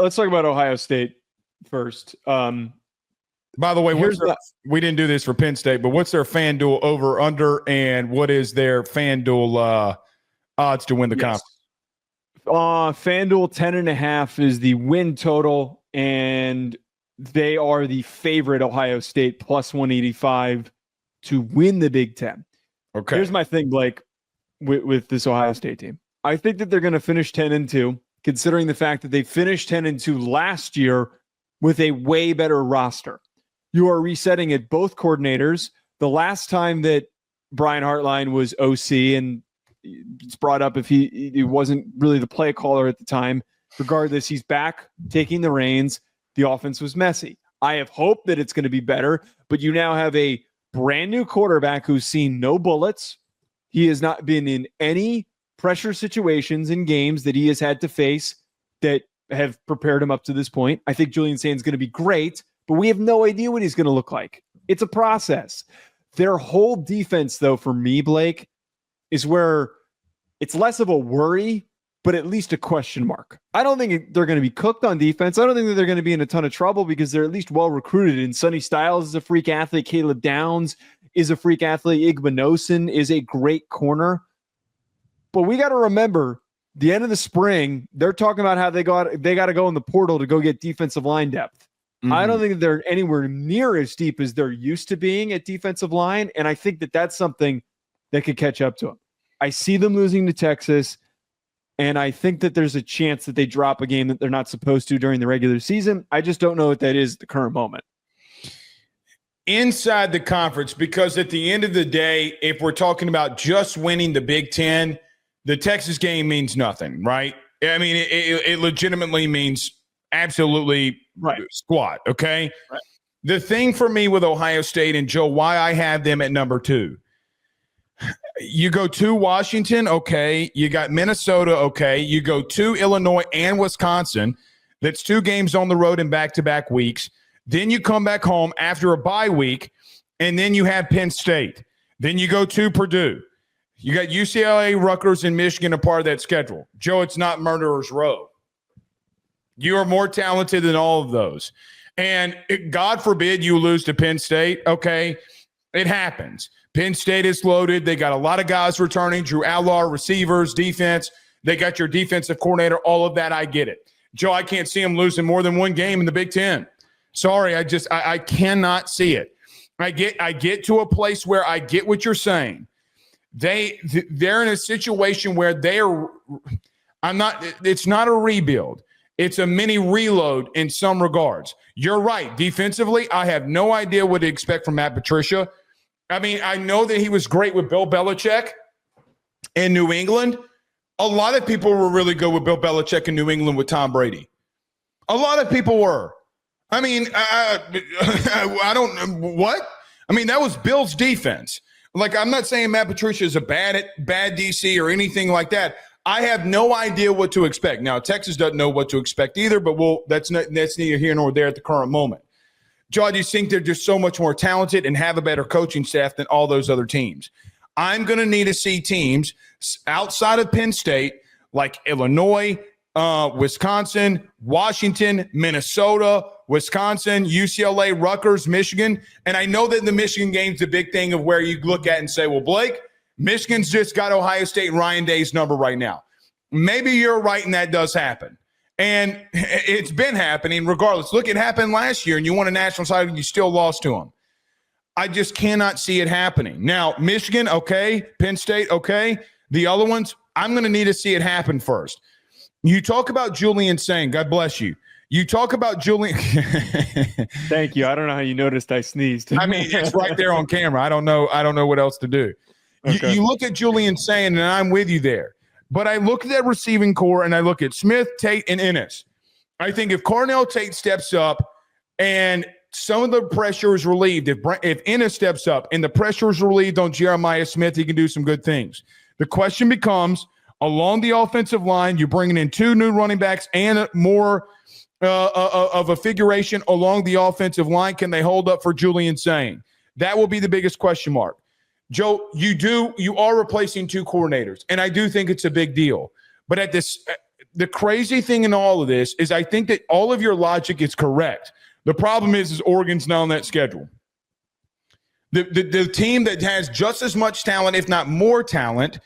let's talk about Ohio State first. By the way, we didn't do this for Penn State, but what's their FanDuel over under, and what is their FanDuel odds to win the conference? FanDuel 10.5 is the win total, and they are the favorite, Ohio State, plus 185 to win the Big Ten. Okay. Here's my thing, Blake, with this Ohio State team. I think that they're going to finish 10-2, considering the fact that they finished 10-2 last year with a way better roster. You are resetting at both coordinators. The last time that Brian Hartline was OC, and it's brought up if he wasn't really the play caller at the time, regardless, he's back taking the reins. The offense was messy. I have hope that it's going to be better, but you now have a brand new quarterback who's seen no bullets. He has not been in any pressure situations in games that he has had to face that have prepared him up to this point. I think Julian Sayin is going to be great, but we have no idea what he's going to look like. It's a process. Their whole defense, though, for me, Blake, is where it's less of a worry, but at least a question mark. I don't think they're going to be cooked on defense. I don't think that they're going to be in a ton of trouble because they're at least well recruited. And Sonny Styles is a freak athlete. Caleb Downs is a freak athlete. Igbinosun is a great corner. But we got to remember, the end of the spring, they're talking about how they got to go in the portal to go get defensive line depth. Mm-hmm. I don't think that they're anywhere near as deep as they're used to being at defensive line, and I think that that's something that could catch up to them. I see them losing to Texas, and I think that there's a chance that they drop a game that they're not supposed to during the regular season. I just don't know what that is at the current moment. Inside the conference, because at the end of the day, if we're talking about just winning the Big Ten, the Texas game means nothing, right? I mean, it legitimately means absolutely squat, okay? Right. The thing for me with Ohio State, and Joe, why I have them at number 2, you go to Washington, okay. You got Minnesota, okay. You go to Illinois and Wisconsin. That's 2 games on the road in back-to-back weeks. Then you come back home after a bye week, and then you have Penn State. Then you go to Purdue. You got UCLA, Rutgers, and Michigan a part of that schedule. Joe, it's not Murderer's Row. You are more talented than all of those. And God forbid you lose to Penn State, okay? It happens. Penn State is loaded. They got a lot of guys returning. Drew Allar, receivers, defense. They got your defensive coordinator, all of that. I get it. Joe, I can't see them losing more than 1 game in the Big Ten. Sorry, I cannot see it. I get to a place where I get what you're saying. They're in a situation where it's not a rebuild. It's a mini reload in some regards. You're right. Defensively, I have no idea what to expect from Matt Patricia. I mean, I know that he was great with Bill Belichick in New England. A lot of people were really good with Bill Belichick in New England with Tom Brady. A lot of people were. I mean, I don't – what? I mean, that was Bill's defense. Like, I'm not saying Matt Patricia is a bad DC or anything like that. I have no idea what to expect. Now, Texas doesn't know what to expect either, but that's neither here nor there at the current moment. Joe, I just think they're just so much more talented and have a better coaching staff than all those other teams. I'm going to need to see teams outside of Penn State like Illinois, Wisconsin, Washington, Minnesota, Wisconsin, UCLA, Rutgers, Michigan. And I know that the Michigan game's the big thing of where you look at and say, well, Blake, Michigan's just got Ohio State and Ryan Day's number right now. Maybe you're right and that does happen. And it's been happening regardless. Look, it happened last year and you won a national title and you still lost to them. I just cannot see it happening. Now, Michigan, okay. Penn State, okay. The other ones, I'm going to need to see it happen first. You talk about Julian Sayin. God bless you. You talk about Julian. Thank you. I don't know how you noticed I sneezed. I mean, it's right there on camera. I don't know what else to do. Okay. You look at Julian Sayin, and I'm with you there. But I look at that receiving core, and I look at Smith, Tate, and Ennis. I think if Cornell Tate steps up and some of the pressure is relieved, if Ennis steps up and the pressure is relieved on Jeremiah Smith, he can do some good things. The question becomes, along the offensive line, you're bringing in 2 new running backs and more of a figuration along the offensive line. Can they hold up for Julian Sayin? That will be the biggest question mark. Joe, you are replacing 2 coordinators, and I do think it's a big deal. But at this, the crazy thing in all of this is I think that all of your logic is correct. The problem is Oregon's not on that schedule. The team that has just as much talent, if not more talent,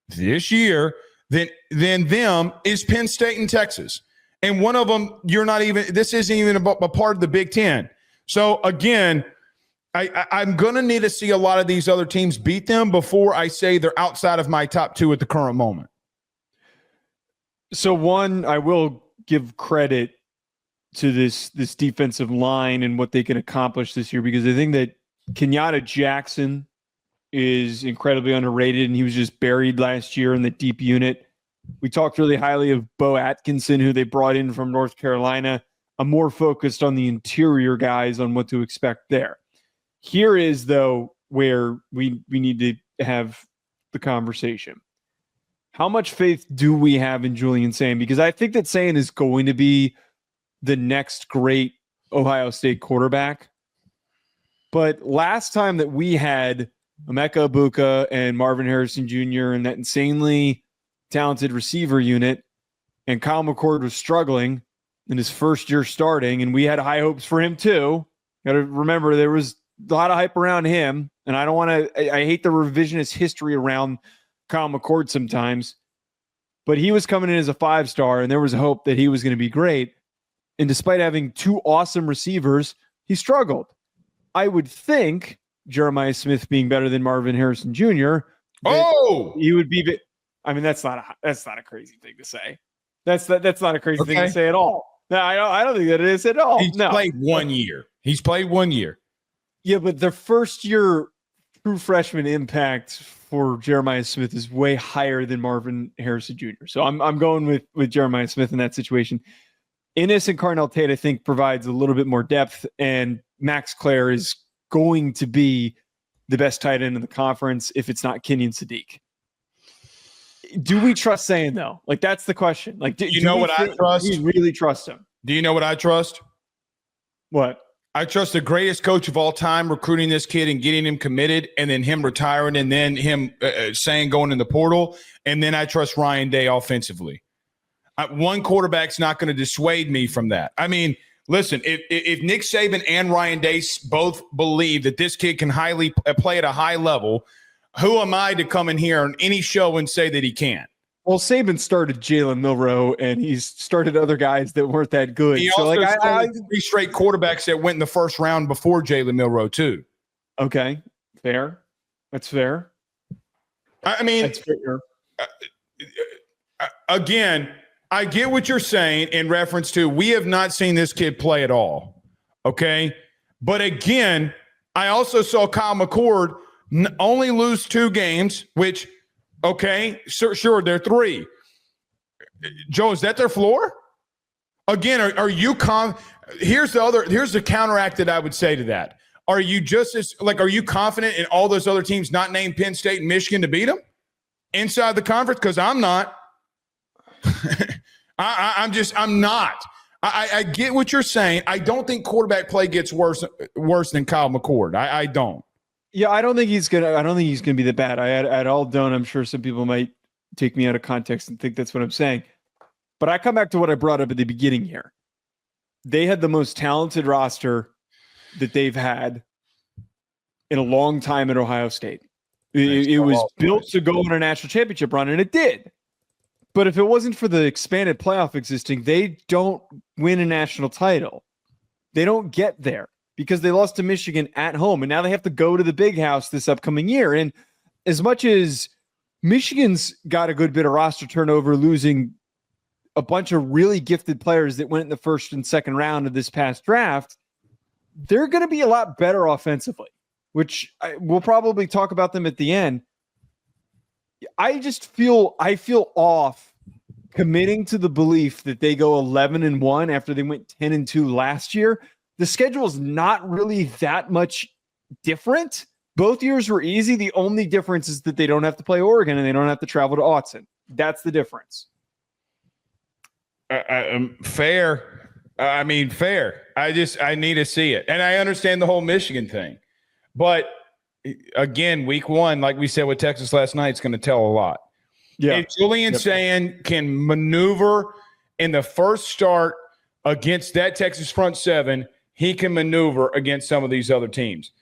this year than them is Penn State and Texas. And one of them, this isn't even a part of the Big Ten. So, again, I'm going to need to see a lot of these other teams beat them before I say they're outside of my top two at the current moment. So, one, I will give credit to this defensive line and what they can accomplish this year, because I think that Kenyatta Jackson is incredibly underrated, and he was just buried last year in the deep unit. We talked really highly of Bo Atkinson, who they brought in from North Carolina. I'm more focused on the interior guys on what to expect there. Here is, though, where we need to have the conversation. How much faith do we have in Julian Sayin? Because I think that Sayin is going to be the next great Ohio State quarterback. But last time that we had Emeka Egbuka and Marvin Harrison Jr. and that insanely talented receiver unit, and Kyle McCord was struggling in his first year starting, and we had high hopes for him too. Got to remember, there was a lot of hype around him, and I don't want to – I hate the revisionist history around Kyle McCord sometimes, but he was coming in as a 5-star, and there was hope that he was going to be great. And despite having two awesome receivers, he struggled. I would think Jeremiah Smith being better than Marvin Harrison Jr. He would be. I mean, that's not a crazy thing to say. That's not a crazy thing to say at all. No, I don't think that it is at all. He's played 1 year. He's played 1 year. Yeah, but the first year true freshman impact for Jeremiah Smith is way higher than Marvin Harrison Jr. So I'm going with Jeremiah Smith in that situation. Innis and Carnell Tate, I think, provides a little bit more depth, and Max Clare is going to be the best tight end in the conference if it's not Kenyon Sadiq. Do we trust Sayin, though? Like, that's the question. Like, do you know what I trust? Do you really trust him? Do you know what I trust? What? I trust the greatest coach of all time recruiting this kid and getting him committed, and then him retiring, and then him Sayin going in the portal, and then I trust Ryan Day offensively. One quarterback's not going to dissuade me from that. I mean, listen, if Nick Saban and Ryan Day both believe that this kid can play at a high level, who am I to come in here on any show and say that he can't? Well, Saban started Jalen Milroe, and he's started other guys that weren't that good. He also started 3 straight quarterbacks that went in the first round before Jalen Milroe, too. Okay, fair. That's fair. I mean, that's fair. Again, I get what you're saying in reference to we have not seen this kid play at all, okay? But again, I also saw Kyle McCord only lose 2 games, which, okay, sure, they're 3. Joe, is that their floor? Again, are you here's the counteract that I would say to that. Are you are you confident in all those other teams not named Penn State and Michigan to beat them inside the conference? Because I'm not. I'm not. I get what you're saying. I don't think quarterback play gets worse than Kyle McCord. I don't. Yeah, I don't think he's gonna be that bad. I all don't. I'm sure some people might take me out of context and think that's what I'm saying. But I come back to what I brought up at the beginning here. They had the most talented roster that they've had in a long time at Ohio State. It was built to go on a national championship run, and it did. But if it wasn't for the expanded playoff existing, they don't win a national title. They don't get there because they lost to Michigan at home, and now they have to go to the Big House this upcoming year. And as much as Michigan's got a good bit of roster turnover, losing a bunch of really gifted players that went in the first and second round of this past draft, they're going to be a lot better offensively, which we'll probably talk about them at the end. I feel off committing to the belief that they go 11-1 after they went 10-2 last year. The schedule is not really that much different. Both years were easy. The only difference is that they don't have to play Oregon and they don't have to travel to Autzen. That's the difference. Fair. I mean, fair. I need to see it. And I understand the whole Michigan thing. But again, week 1, like we said with Texas last night, it's going to tell a lot. Yeah. If Julian Sayin can maneuver in the first start against that Texas front seven, he can maneuver against some of these other teams.